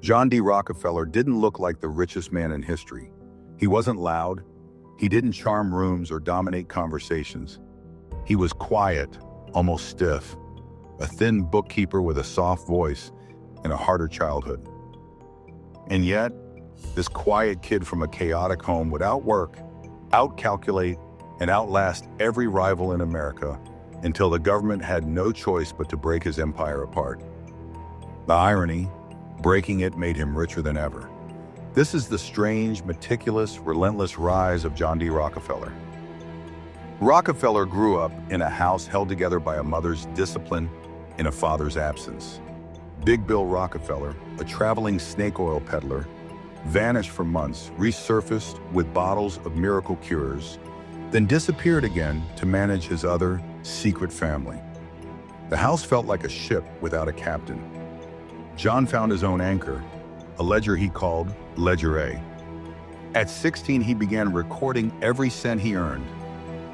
John D. Rockefeller didn't look like the richest man in history. He wasn't loud. He didn't charm rooms or dominate conversations. He was quiet, almost stiff, a thin bookkeeper with a soft voice and a harder childhood. And yet, this quiet kid from a chaotic home would outwork, outcalculate, and outlast every rival in America until the government had no choice but to break his empire apart. The irony, breaking it made him richer than ever. This is the strange, meticulous, relentless rise of John D. Rockefeller. Rockefeller grew up in a house held together by a mother's discipline in a father's absence. Big Bill Rockefeller, a traveling snake oil peddler, vanished for months, resurfaced with bottles of miracle cures, then disappeared again to manage his other secret family. The house felt like a ship without a captain. John found his own anchor, a ledger he called Ledger A. At 16, he began recording every cent he earned,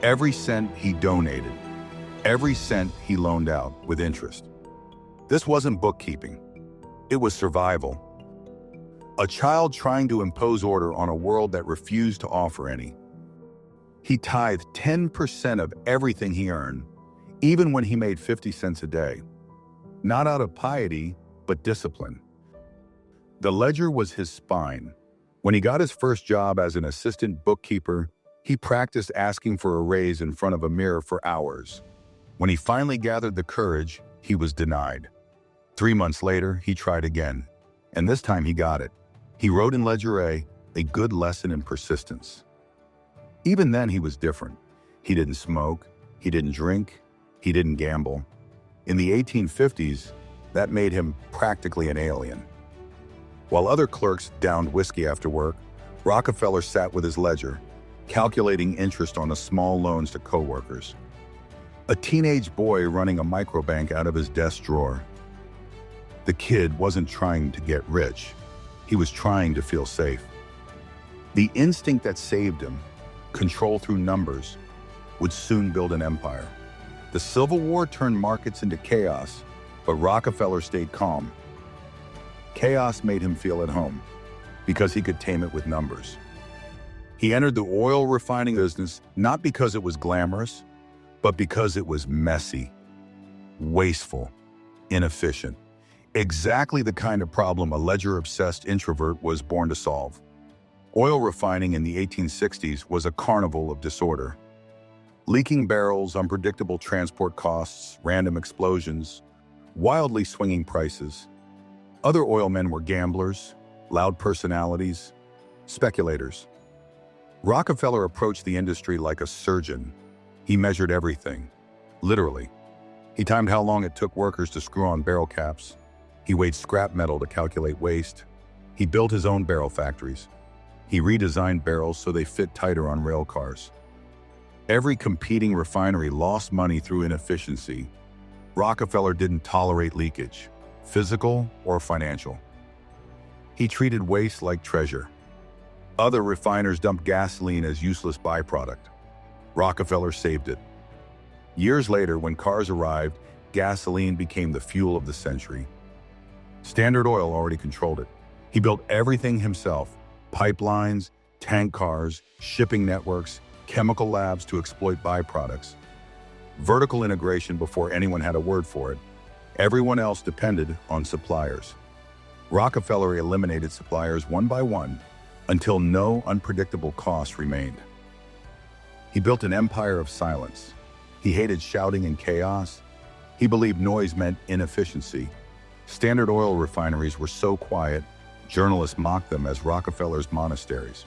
every cent he donated, every cent he loaned out with interest. This wasn't bookkeeping. It was survival. A child trying to impose order on a world that refused to offer any. He tithed 10% of everything he earned, even when he made 50 cents a day. Not out of piety, but discipline. The ledger was his spine. When he got his first job as an assistant bookkeeper, he practiced asking for a raise in front of a mirror for hours. When he finally gathered the courage, he was denied. 3 months later, he tried again, and this time he got it. He wrote in Ledger A good lesson in persistence. Even then, he was different. He didn't smoke, he didn't drink, he didn't gamble. In the 1850s, that made him practically an alien. While other clerks downed whiskey after work, Rockefeller sat with his ledger, calculating interest on the small loans to coworkers. A teenage boy running a microbank out of his desk drawer. The kid wasn't trying to get rich. He was trying to feel safe. The instinct that saved him, control through numbers, would soon build an empire. The Civil War turned markets into chaos, but Rockefeller stayed calm. Chaos made him feel at home because he could tame it with numbers. He entered the oil refining business not because it was glamorous, but because it was messy, wasteful, inefficient. Exactly the kind of problem a ledger-obsessed introvert was born to solve. Oil refining in the 1860s was a carnival of disorder. Leaking barrels, unpredictable transport costs, random explosions, wildly swinging prices. Other oil men were gamblers, loud personalities, speculators. Rockefeller approached the industry like a surgeon. He measured everything, literally. He timed how long it took workers to screw on barrel caps. He weighed scrap metal to calculate waste. He built his own barrel factories. He redesigned barrels so they fit tighter on rail cars. Every competing refinery lost money through inefficiency. Rockefeller didn't tolerate leakage, physical or financial. He treated waste like treasure. Other refiners dumped gasoline as useless byproduct. Rockefeller saved it. Years later, when cars arrived, gasoline became the fuel of the century. Standard Oil already controlled it. He built everything himself: pipelines, tank cars, shipping networks, chemical labs to exploit byproducts. Vertical integration before anyone had a word for it. Everyone else depended on suppliers. Rockefeller eliminated suppliers one by one until no unpredictable cost remained. He built an empire of silence. He hated shouting and chaos. He believed noise meant inefficiency. Standard Oil refineries were so quiet, journalists mocked them as Rockefeller's monasteries.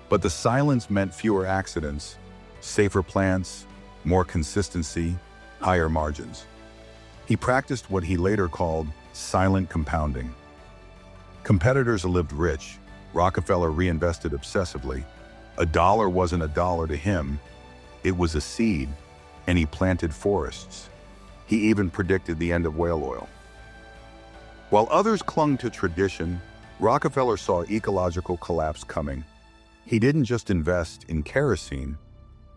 But the silence meant fewer accidents, safer plants, more consistency, higher margins. He practiced what he later called silent compounding. Competitors lived rich. Rockefeller reinvested obsessively. A dollar wasn't a dollar to him. It was a seed, and he planted forests. He even predicted the end of whale oil. While others clung to tradition, Rockefeller saw ecological collapse coming. He didn't just invest in kerosene,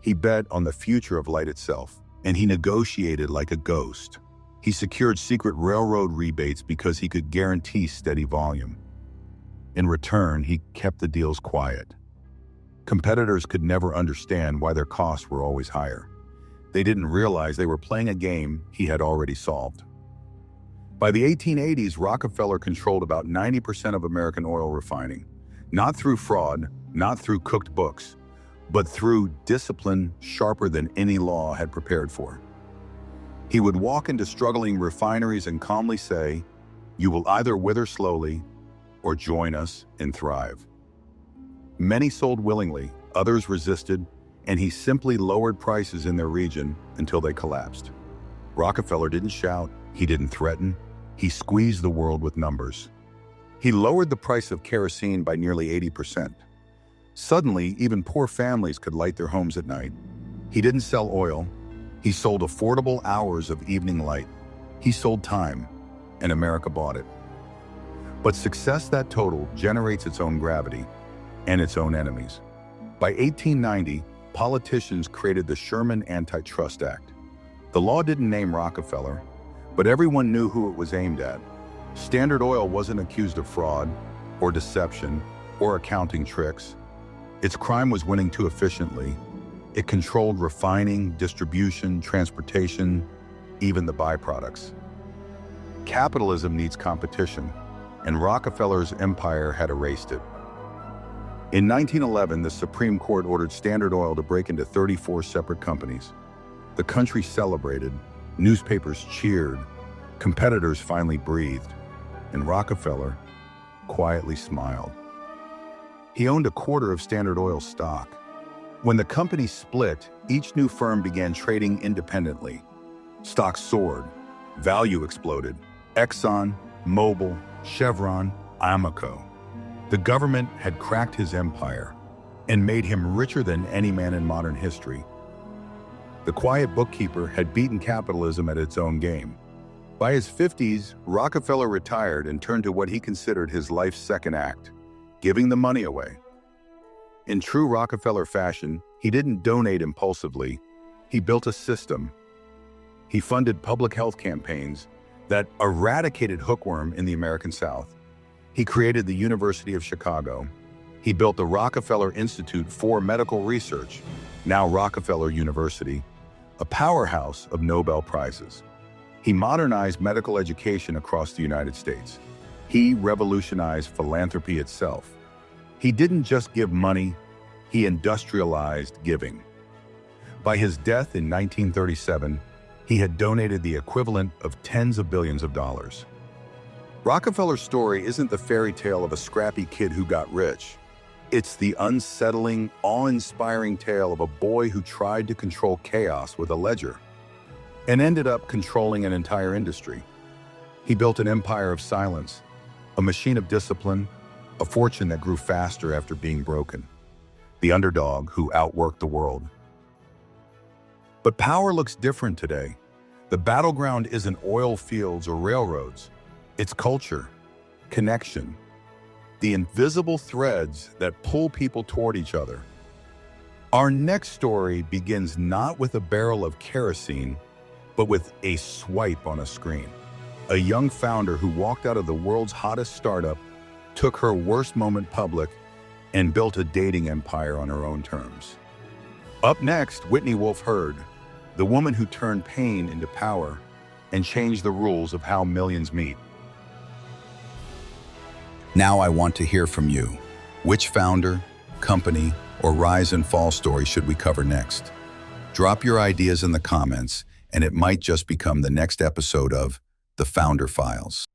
he bet on the future of light itself, and he negotiated like a ghost. He secured secret railroad rebates because he could guarantee steady volume. In return, he kept the deals quiet. Competitors could never understand why their costs were always higher. They didn't realize they were playing a game he had already solved. By the 1880s, Rockefeller controlled about 90% of American oil refining, not through fraud, not through cooked books, but through discipline sharper than any law had prepared for. He would walk into struggling refineries and calmly say, "You will either wither slowly or join us and thrive." Many sold willingly, others resisted, and he simply lowered prices in their region until they collapsed. Rockefeller didn't shout, he didn't threaten, he squeezed the world with numbers. He lowered the price of kerosene by nearly 80%. Suddenly, even poor families could light their homes at night. He didn't sell oil, he sold affordable hours of evening light. He sold time, and America bought it. But success that total generates its own gravity and its own enemies. By 1890, politicians created the Sherman Antitrust Act. The law didn't name Rockefeller, but everyone knew who it was aimed at. Standard Oil wasn't accused of fraud, or deception, or accounting tricks. Its crime was winning too efficiently. It controlled refining, distribution, transportation, even the byproducts. Capitalism needs competition, and Rockefeller's empire had erased it. In 1911, the Supreme Court ordered Standard Oil to break into 34 separate companies. The country celebrated, newspapers cheered, competitors finally breathed, and Rockefeller quietly smiled. He owned a quarter of Standard Oil's stock. When the company split, each new firm began trading independently. Stocks soared, value exploded. Exxon, Mobil, Chevron, Amoco. The government had cracked his empire and made him richer than any man in modern history. The quiet bookkeeper had beaten capitalism at its own game. By his 50s, Rockefeller retired and turned to what he considered his life's second act, giving the money away. In true Rockefeller fashion, he didn't donate impulsively. He built a system. He funded public health campaigns that eradicated hookworm in the American South. He created the University of Chicago. He built the Rockefeller Institute for Medical Research, now Rockefeller University, a powerhouse of Nobel Prizes. He modernized medical education across the United States. He revolutionized philanthropy itself. He didn't just give money, he industrialized giving. By his death in 1937, he had donated the equivalent of tens of billions of dollars. Rockefeller's story isn't the fairy tale of a scrappy kid who got rich. It's the unsettling, awe-inspiring tale of a boy who tried to control chaos with a ledger and ended up controlling an entire industry. He built an empire of silence, a machine of discipline, a fortune that grew faster after being broken. The underdog who outworked the world. But power looks different today. The battleground isn't oil fields or railroads. It's culture, connection, the invisible threads that pull people toward each other. Our next story begins not with a barrel of kerosene, but with a swipe on a screen. A young founder who walked out of the world's hottest startup, took her worst moment public, and built a dating empire on her own terms. Up next, Whitney Wolfe Herd, the woman who turned pain into power and changed the rules of how millions meet. Now I want to hear from you. Which founder, company, or rise and fall story should we cover next? Drop your ideas in the comments, and it might just become the next episode of The Founder Files.